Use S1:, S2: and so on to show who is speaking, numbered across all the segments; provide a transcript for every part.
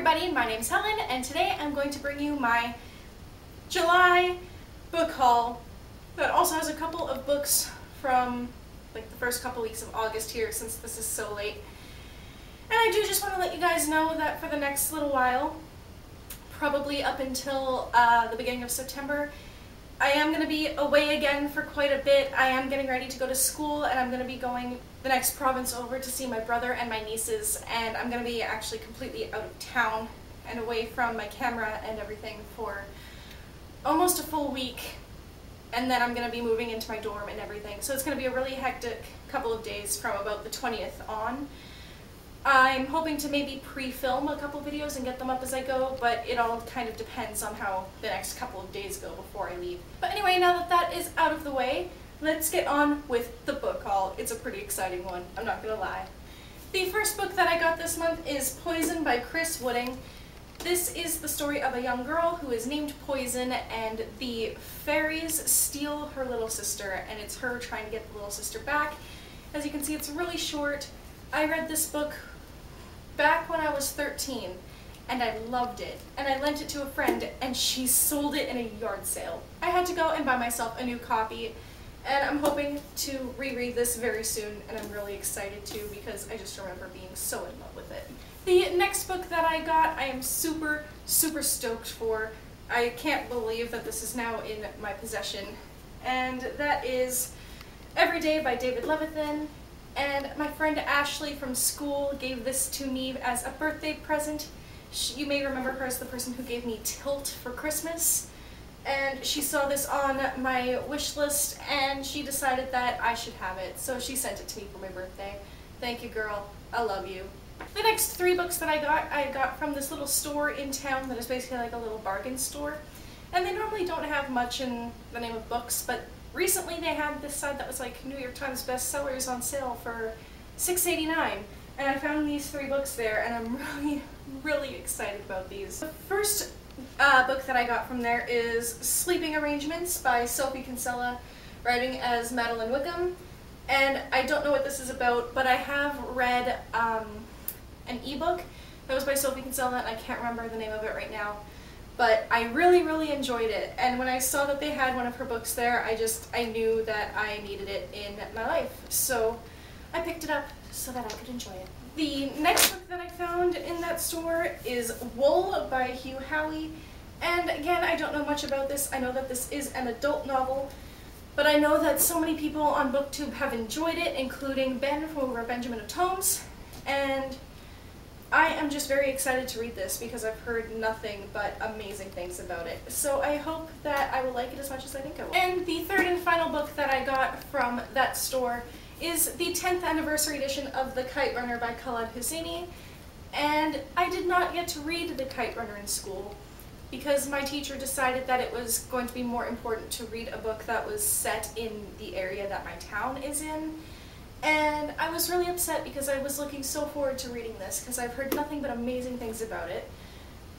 S1: everybody, my name's Helen, and today I'm going to bring you my July book haul that also has a couple of books from like the first couple weeks of August here since this is so late. And I do just want to let you guys know that for the next little while, probably up until the beginning of September, I am going to be away again for quite a bit. I am getting ready to go to school, and I'm going to be going the next province over to see my brother and my nieces, and I'm going to be actually completely out of town and away from my camera and everything for almost a full week, and then I'm going to be moving into my dorm and everything. So it's going to be a really hectic couple of days from about the 20th on. I'm hoping to maybe pre-film a couple videos and get them up as I go, but it all kind of depends on how the next couple of days go before I leave. But anyway, now that that is out of the way, let's get on with the book haul. It's a pretty exciting one, I'm not gonna lie. The first book that I got this month is Poison by Chris Wooding. This is the story of a young girl who is named Poison, and the fairies steal her little sister, and it's her trying to get the little sister back. As you can see, it's really short. I read this book back when I was 13, and I loved it, and I lent it to a friend, and she sold it in a yard sale. I had to go and buy myself a new copy, and I'm hoping to reread this very soon, and I'm really excited to because I just remember being so in love with it. The next book that I got, I am super stoked for. I can't believe that this is now in my possession, and that is Every Day by David Levithan. And my friend Ashley from school gave this to me as a birthday present. You may remember her as the person who gave me Tilt for Christmas. And she saw this on my wish list and she decided that I should have it. So she sent it to me for my birthday. Thank you, girl. I love you. The next three books that I got from this little store in town that is basically like a little bargain store. And they normally don't have much in the name of books, but recently they had this side that was like New York Times bestsellers on sale for $6.89, and I found these three books there, and I'm really excited about these. The first book that I got from there is Sleeping Arrangements by Sophie Kinsella, writing as Madeline Wickham, and I don't know what this is about, but I have read an ebook that was by Sophie Kinsella, and I can't remember the name of it right now. But I really enjoyed it, and when I saw that they had one of her books there, I knew that I needed it in my life. So I picked it up so that I could enjoy it. The next book that I found in that store is Wool by Hugh Howey, and again, I don't know much about this. I know that this is an adult novel, but I know that so many people on BookTube have enjoyed it, including Ben from over at Benjamin of Tomes, and I am just very excited to read this because I've heard nothing but amazing things about it. So I hope that I will like it as much as I think I will. And the third and final book that I got from that store is the 10th anniversary edition of The Kite Runner by Khaled Hosseini. And I did not get to read The Kite Runner in school because my teacher decided that it was going to be more important to read a book that was set in the area that my town is in. And I was really upset because I was looking so forward to reading this because I've heard nothing but amazing things about it.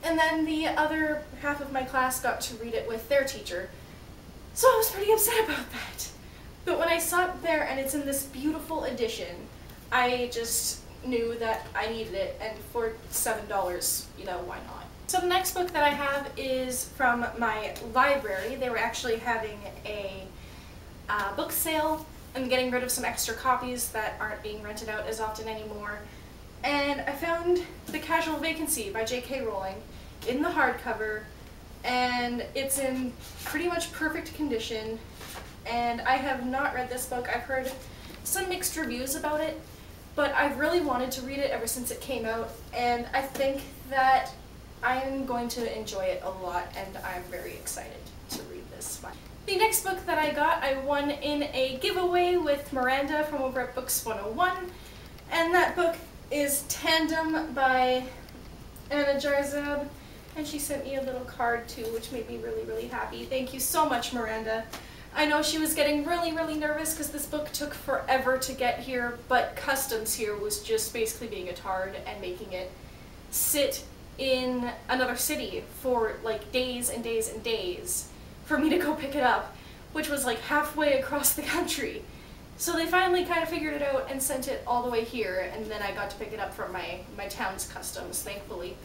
S1: And then the other half of my class got to read it with their teacher. So I was pretty upset about that. But when I saw it there and it's in this beautiful edition, I just knew that I needed it, and for $7, you know, why not? So the next book that I have is from my library. They were actually having a book sale. I'm getting rid of some extra copies that aren't being rented out as often anymore. And I found The Casual Vacancy by J.K. Rowling in the hardcover, and it's in pretty much perfect condition. And I have not read this book. I've heard some mixed reviews about it, but I've really wanted to read it ever since it came out, and I think that I'm going to enjoy it a lot, and I'm very excited to read this one. The next book that I got, I won in a giveaway with Miranda from over at Books 101, and that book is Tandem by Anna Jarzab, and she sent me a little card too, which made me really happy. Thank you so much, Miranda. I know she was getting really nervous because this book took forever to get here, but customs here was just basically being a tard and making it sit in another city for like days and days for me to go pick it up, which was like halfway across the country. So they finally kind of figured it out and sent it all the way here, and then I got to pick it up from my town's customs, thankfully.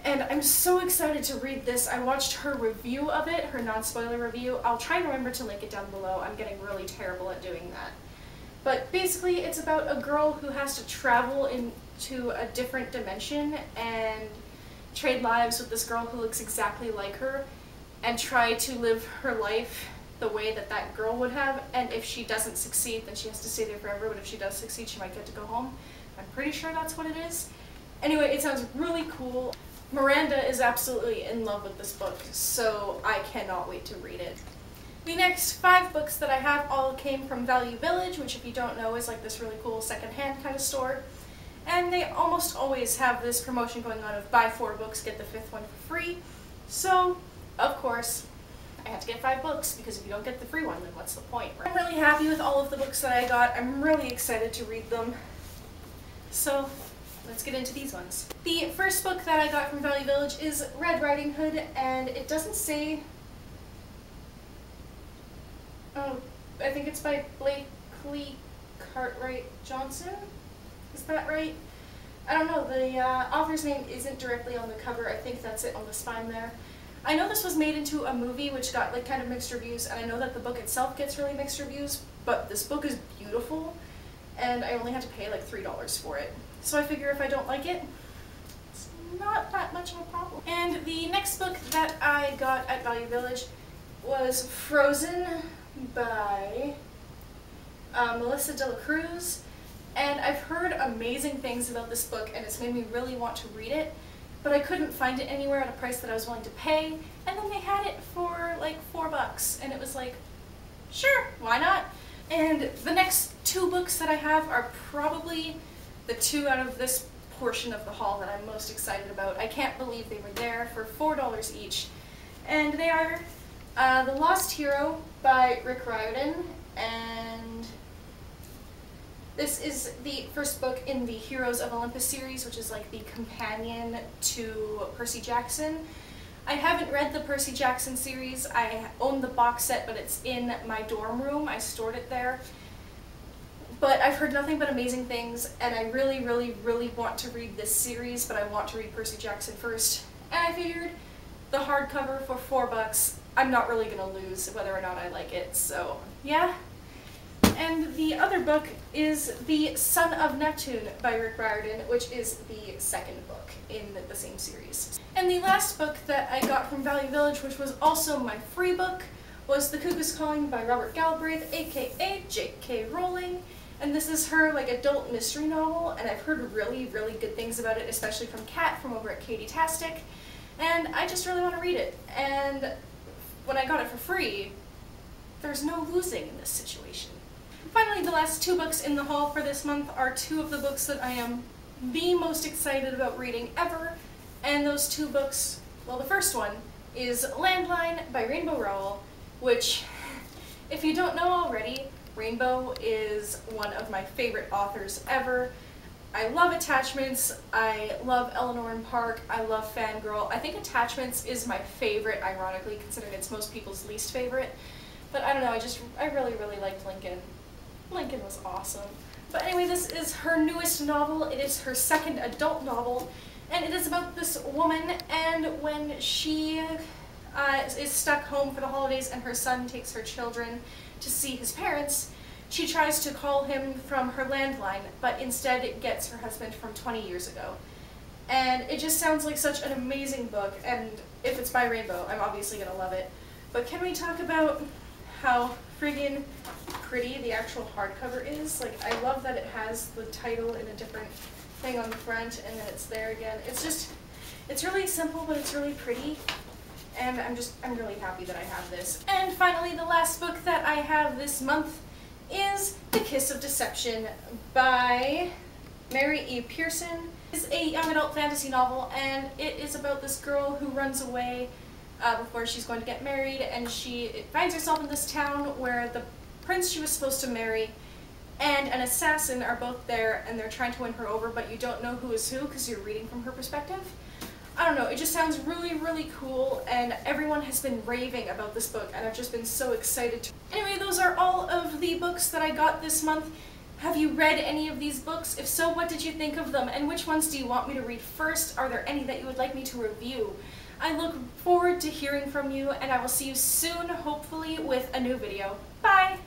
S1: And I'm so excited to read this. I watched her review of it, her non-spoiler review. I'll try and remember to link it down below. I'm getting really terrible at doing that. But basically it's about a girl who has to travel into a different dimension and trade lives with this girl who looks exactly like her and try to live her life the way that that girl would have. And if she doesn't succeed, then she has to stay there forever, but if she does succeed, she might get to go home. I'm pretty sure that's what it is. Anyway, it sounds really cool. Miranda is absolutely in love with this book, so I cannot wait to read it. The next 5 books that I have all came from Value Village, which if you don't know is like this really cool secondhand kind of store. And they almost always have this promotion going on of buy 4 books, get the 5th one for free. So, of course, I had to get 5 books, because if you don't get the free one, then what's the point, right? I'm really happy with all of the books that I got. I'm really excited to read them. So, let's get into these ones. The first book that I got from Value Village is Red Riding Hood, and it doesn't say... Oh, I think it's by Blakely Cartwright Johnson? Is that right? I don't know, the author's name isn't directly on the cover. I think that's it on the spine there. I know this was made into a movie which got like kind of mixed reviews, and I know that the book itself gets really mixed reviews, but this book is beautiful, and I only had to pay like $3 for it. So I figure if I don't like it, it's not that much of a problem. And the next book that I got at Value Village was Frozen by Melissa De La Cruz. And I've heard amazing things about this book, and it's made me really want to read it, but I couldn't find it anywhere at a price that I was willing to pay, and then they had it for like $4, and it was like, sure, why not? And the next 2 books that I have are probably the 2 out of this portion of the haul that I'm most excited about. I can't believe they were there for $4 each, and they are The Lost Hero by Rick Riordan, and this is the first book in the Heroes of Olympus series, which is like the companion to Percy Jackson. I haven't read the Percy Jackson series. I own the box set, but it's in my dorm room. I stored it there. But I've heard nothing but amazing things, and I really, really, really want to read this series, but I want to read Percy Jackson first. And I figured the hardcover for $4, I'm not really going to lose whether or not I like it, so yeah. And the other book is The Son of Neptune by Rick Riordan, which is the second book in the same series. And the last book that I got from Value Village, which was also my free book, was The Cuckoo's Calling by Robert Galbraith, aka J.K. Rowling. And this is her like adult mystery novel, and I've heard really, really good things about it, especially from Kat from over at Katie-tastic. And I just really want to read it. And when I got it for free, there's no losing in this situation. Finally, the last 2 books in the haul for this month are 2 of the books that I am the most excited about reading ever, and those 2 books, well, the first one is Landline by Rainbow Rowell, which, if you don't know already, Rainbow is one of my favorite authors ever. I love Attachments, I love Eleanor and Park, I love Fangirl. I think Attachments is my favorite, ironically, considering it's most people's least favorite. But I don't know, I really, really liked Lincoln. Lincoln was awesome. But anyway, this is her newest novel. It is her second adult novel, and it is about this woman, and when she is stuck home for the holidays and her son takes her children to see his parents, she tries to call him from her landline, but instead it gets her husband from 20 years ago. And it just sounds like such an amazing book, and if it's by Rainbow, I'm obviously gonna love it. But can we talk about how friggin' pretty the actual hardcover is? Like, I love that it has the title in a different thing on the front, and then it's there again. It's just, it's really simple, but it's really pretty, and I'm really happy that I have this. And finally, the last book that I have this month is The Kiss of Deception by Mary E. Pearson. It's a young adult fantasy novel, and it is about this girl who runs away before she's going to get married, and she finds herself in this town where the prince she was supposed to marry and an assassin are both there, and they're trying to win her over, but you don't know who is who because you're reading from her perspective. I don't know, it just sounds really, really cool, and everyone has been raving about this book, and I've just been so excited to... Anyway, those are all of the books that I got this month. Have you read any of these books? If so, what did you think of them, and which ones do you want me to read first? Are there any that you would like me to review? I look forward to hearing from you, and I will see you soon, hopefully with a new video. Bye!